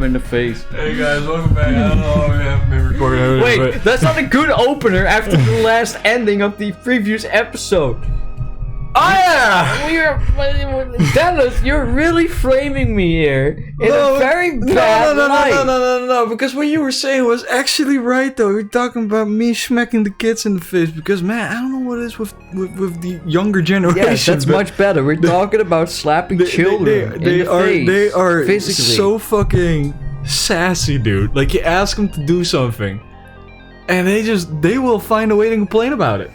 in the face. Hey guys, welcome back. I don't know, we haven't been recording. Wait, that's not a good opener after the last ending of the previous episode. Oh yeah! Dennis, you're really framing me here in a very bad light. No, because what you were saying was actually right though. You're talking about me smacking the kids in the face because man, I don't know what it is with the younger generation. Yes, that's much better. We're talking about slapping children in the face. They are physically. so fucking sassy, dude. Like you ask them to do something, and they will find a way to complain about it.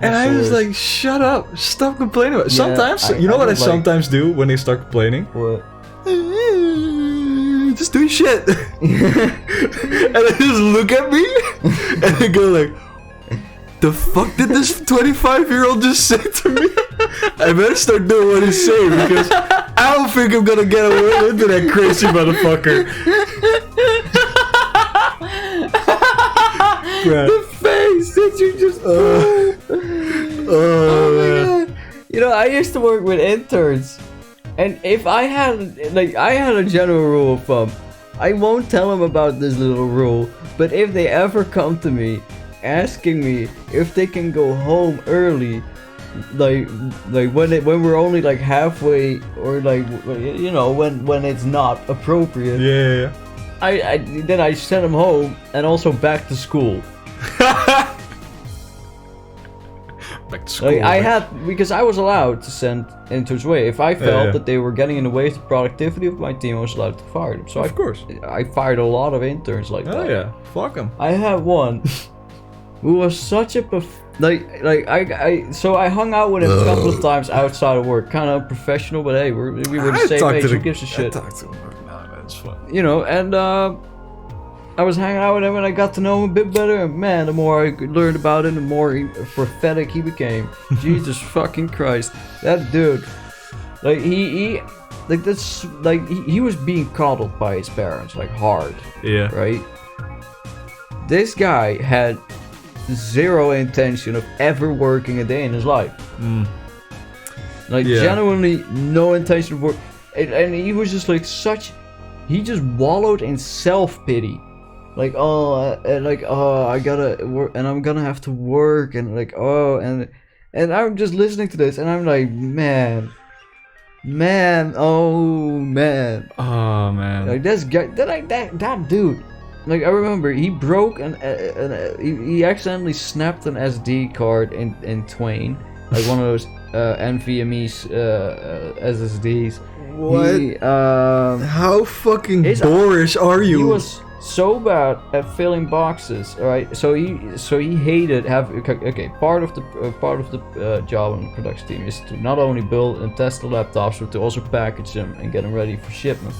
And I was like, shut up, stop complaining about it. Sometimes, you know what I sometimes do when they start complaining? What? Just do shit. And they just look at me and they go like, the fuck did this 25-year-old just say to me? I better start doing what he's saying because I don't think I'm gonna get away into that crazy motherfucker. The face that you just oh my god. You know, I used to work with interns, and if I had a general rule of thumb, I won't tell them about this little rule, but if they ever come to me asking me if they can go home early, like when we're only like halfway, or like, you know, when it's not appropriate, Yeah. then I send them home and also back to school. Back to school. Like because I was allowed to send interns away. If I felt that they were getting in the way of the productivity of my team, I was allowed to fire them. So of course. I fired a lot of interns like that. Oh yeah, fuck them. I had one who was such a so I hung out with him a couple of times outside of work, kind of unprofessional, but hey, we were the same age. Who gives a shit? I talked to him. No, that's fun. You know, and I was hanging out with him and I got to know him a bit better, and man, the more I learned about him, the more prophetic he became. Jesus fucking Christ. That dude, like he was being coddled by his parents, like hard. Yeah. Right? This guy had zero intention of ever working a day in his life. Genuinely no intention of work. And he was just like he just wallowed in self-pity. Like, I gotta work, and I'm gonna have to work, and like, and I'm just listening to this, and I'm like, man, oh man, like this guy, that dude, like I remember he broke he accidentally snapped an SD card in twain, like one of those NVMe SSDs. What? How fucking boorish are you? He was so bad at filling boxes, alright? So he hated part of the job on the production team is to not only build and test the laptops, but to also package them and get them ready for shipment.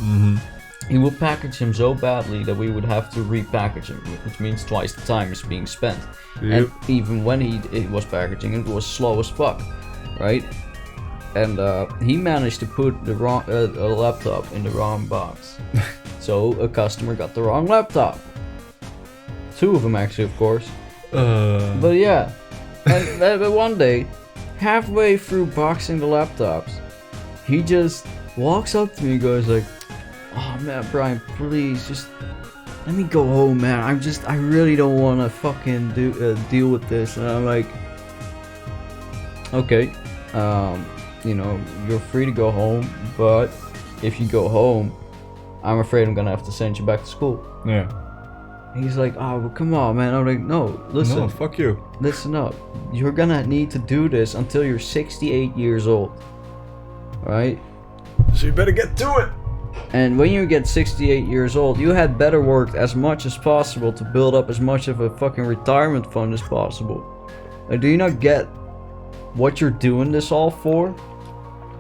He would package them so badly that we would have to repackage them, which means twice the time is being spent. Yep. And even when he was packaging, it was slow as fuck, right? And he managed to put the wrong a laptop in the wrong box. So a customer got the wrong laptop. Two of them actually, of course. But yeah. And one day, halfway through boxing the laptops, he just walks up to me and goes like, "Oh man, Brian, please just let me go home, man. I really don't want to fucking deal with this." And I'm like, okay, you know, you're free to go home, but if you go home, I'm afraid I'm gonna have to send you back to school. Yeah. And he's like, "Oh, well, come on, man." I'm like, "No, listen. No, fuck you. Listen up. You're gonna need to do this until you're 68 years old. Alright? So you better get to it. And when you get 68 years old, you had better work as much as possible to build up as much of a fucking retirement fund as possible. Like, do you not get what you're doing this all for?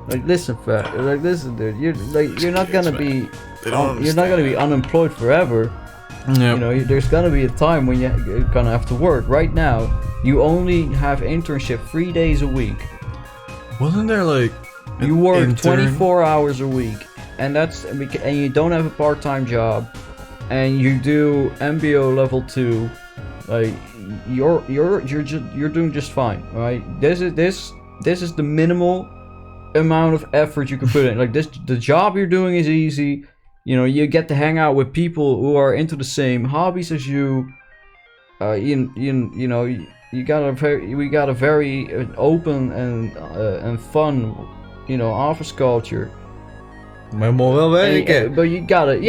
Like, listen, fat. Like, listen, dude. You're not gonna be unemployed forever. Yep. You know, there's gonna be a time when you're gonna have to work. Right now, you only have internship 3 days a week. Wasn't there like you work 24 hours a week, and you don't have a part-time job, and you do MBO level 2. Like, you're doing just fine, right? This is the minimal amount of effort you can put in. Like, the job you're doing is easy. You know, you get to hang out with people who are into the same hobbies as you. You know, we got a very open and fun, you know, office culture. Maar moet wel werken. But you gotta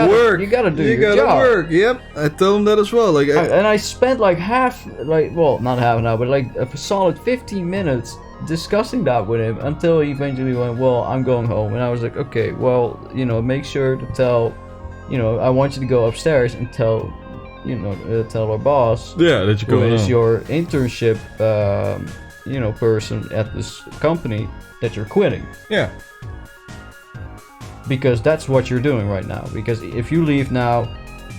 work. You gotta do you your gotta job. work. Yep, I tell him that as well. Like, and I spent like not half an hour, but like a solid 15 minutes discussing that with him until he eventually went, well, I'm going home. And I was like, okay, well, you know, make sure to tell, you know, I want you to go upstairs and tell, you know, tell our boss, that you're going who is home. your internship, you know, person at this company, that you're quitting. Yeah. Because that's what you're doing right now. Because if you leave now,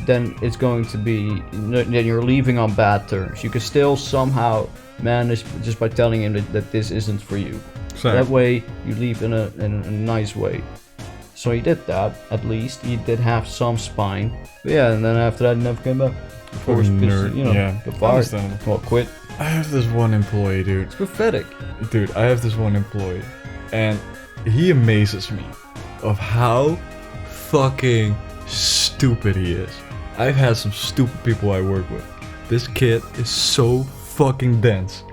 then it's going to be, then you're leaving on bad terms. You can still somehow manage just by telling him that this isn't for you. Exactly. That way you leave in a nice way. So he did that, at least. He did have some spine. But yeah, and then after that he never came back. Of course, because, you know, got fired. Well, quit. I have this one employee, dude. It's pathetic. Dude, I have this one employee. And he amazes me of how fucking stupid he is. I've had some stupid people I work with. This kid is so fucking dense.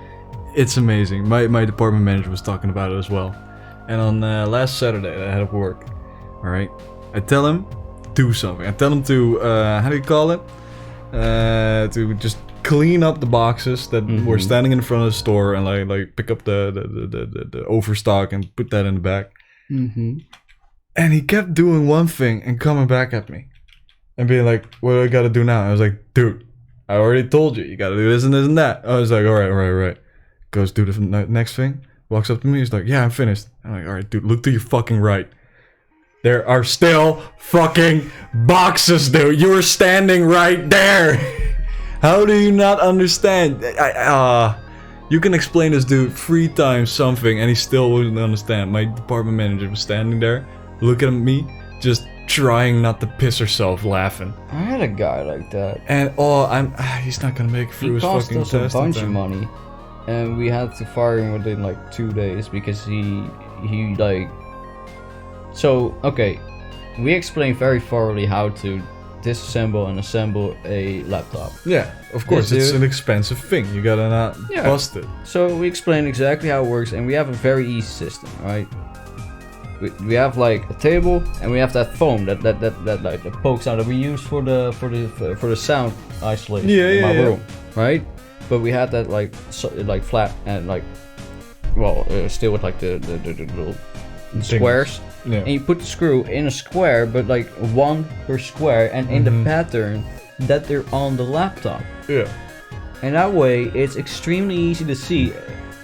It's amazing. My department manager was talking about it as well. And on last Saturday I had work. Alright. I tell him, do something. I tell him to, how do you call it? To just clean up the boxes that were standing in front of the store and like pick up the overstock and put that in the back. And he kept doing one thing and coming back at me and being like, what do I gotta do now? I was like, dude, I already told you, you gotta do this and this and that. I was like, all right. Goes, do the next thing. Walks up to me, he's like, yeah, I'm finished. I'm like, all right, dude, look to your fucking right. There are still fucking boxes, dude. You're standing right there. How do you not understand? You can explain this dude 3 times something and he still wouldn't understand. My department manager was standing there, looking at me, just trying not to piss herself laughing. I had a guy like that. And he's not gonna make it through his fucking test. He cost us a bunch of money, and we had to fire him within like 2 days because he like. So okay, we explained very thoroughly how to disassemble and assemble a laptop. Yeah, of course, it's an expensive thing. You gotta not bust it. So we explained exactly how it works, and we have a very easy system, right? We have like a table, and we have that foam that like that pokes out that we use for the sound isolation in my room, right? But we had that like flat and like, well, still with like the little squares. Yeah. And you put the screw in a square, but like one per square, and in the pattern that they're on the laptop. Yeah. And that way, it's extremely easy to see.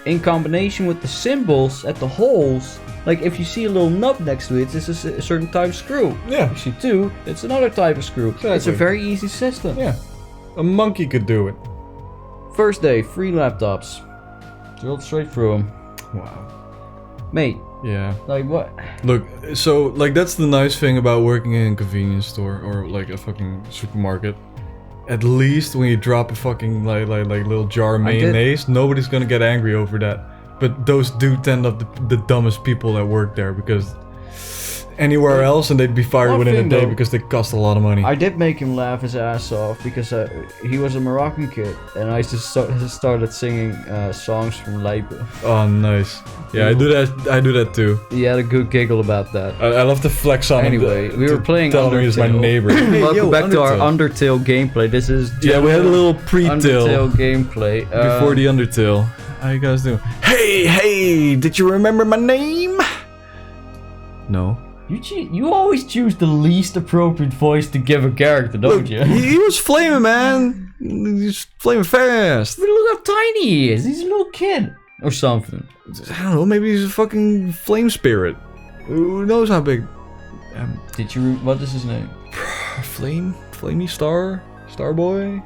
In combination with the symbols at the holes, like if you see a little nub next to it, it's a certain type of screw. Yeah. If you see 2, it's another type of screw. Exactly. It's a very easy system. Yeah. A monkey could do it. First day, free laptops. Drilled straight through them. Wow. Mate. Yeah. Like what? Look, so like that's the nice thing about working in a convenience store or like a fucking supermarket. At least when you drop a fucking like little jar of mayonnaise, nobody's gonna get angry over that. But those do tend up the dumbest people that work there, because anywhere else and they'd be fired within a day because they cost a lot of money. I did make him laugh his ass off because he was a Moroccan kid, and I just started singing songs from Leipa. Oh, nice. Yeah, I do that too. He had a good giggle about that. I love to flex on him. Anyway, we were playing Tell Undertale. him he's my neighbor. Welcome back to our Undertale gameplay. This is we had a little pre-till Undertale gameplay before the Undertale. How you guys doing? Hey, did you remember my name? No. You always choose the least appropriate voice to give a character, don't you? He was flaming, man. He's flaming fast. But look how tiny he is. He's a little kid or something. I don't know. Maybe he's a fucking flame spirit. Who knows how big? Did you? What is his name? Flamey Starboy,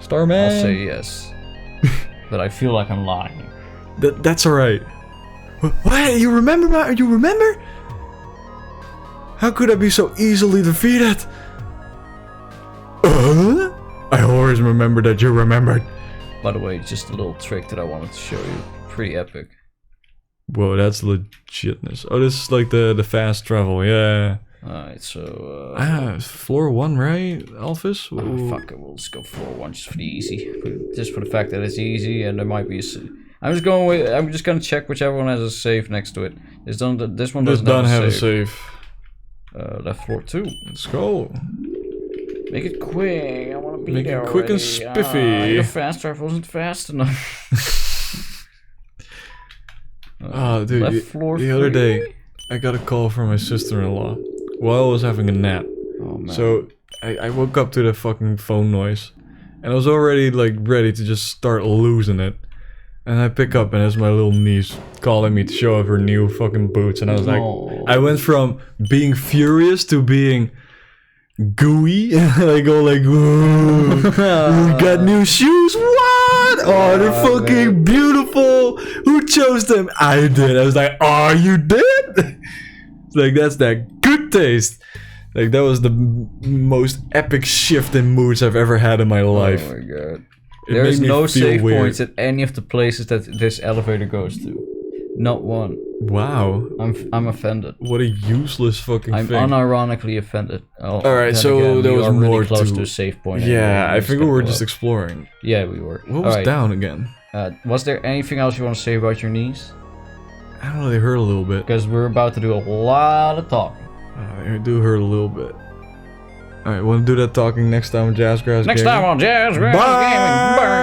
Starman. I'll say yes, but I feel like I'm lying. That's alright. What? You remember? You remember? How could I be so easily defeated? I always remember that you remembered. By the way, just a little trick that I wanted to show you. Pretty epic. Whoa, that's legitness. Oh, this is like the fast travel. Yeah. Alright, so... floor 1, right, Alphys? fuck it, we'll just go floor 1 just for the easy. Just for the fact that it's easy and there might be a... I'm just gonna check whichever one has a safe next to it. This one doesn't have a safe. Left floor 2. Let's go. Make it quick. I want to be Make there it quick already. and spiffy. Your fast travel wasn't fast enough. Dude, left floor the other day, I got a call from my sister-in-law while I was having a nap. Oh, man. So I woke up to the fucking phone noise, and I was already like ready to just start losing it. And I pick up, and it's my little niece calling me to show off her new fucking boots, and I was like, I went from being furious to being gooey, and I go like, "Whoa, you got new shoes? What? Oh, they're fucking man. beautiful. Who chose them? I did." I was like, "Oh, you did?" It's like, that's that good taste. Like, that was the most epic shift in moods I've ever had in my life. Oh my god. It There made is me no feel save weird. points at any of the places that this elevator goes to. Not one. Wow. I'm offended. What a useless fucking I'm thing. unironically offended. Alright, so there was really more close to... to a save point. Yeah, anyway. I think we were just exploring. Yeah, we were. What was Alright. down again? Was there anything else you want to say about your niece? I don't know, they hurt a little bit. Because we're about to do a lot of talking. They do hurt a little bit. Alright, wanna do that talking next time on Jazzgrass Next Gaming? time on Jazzgrass Bye! Gaming. Bye!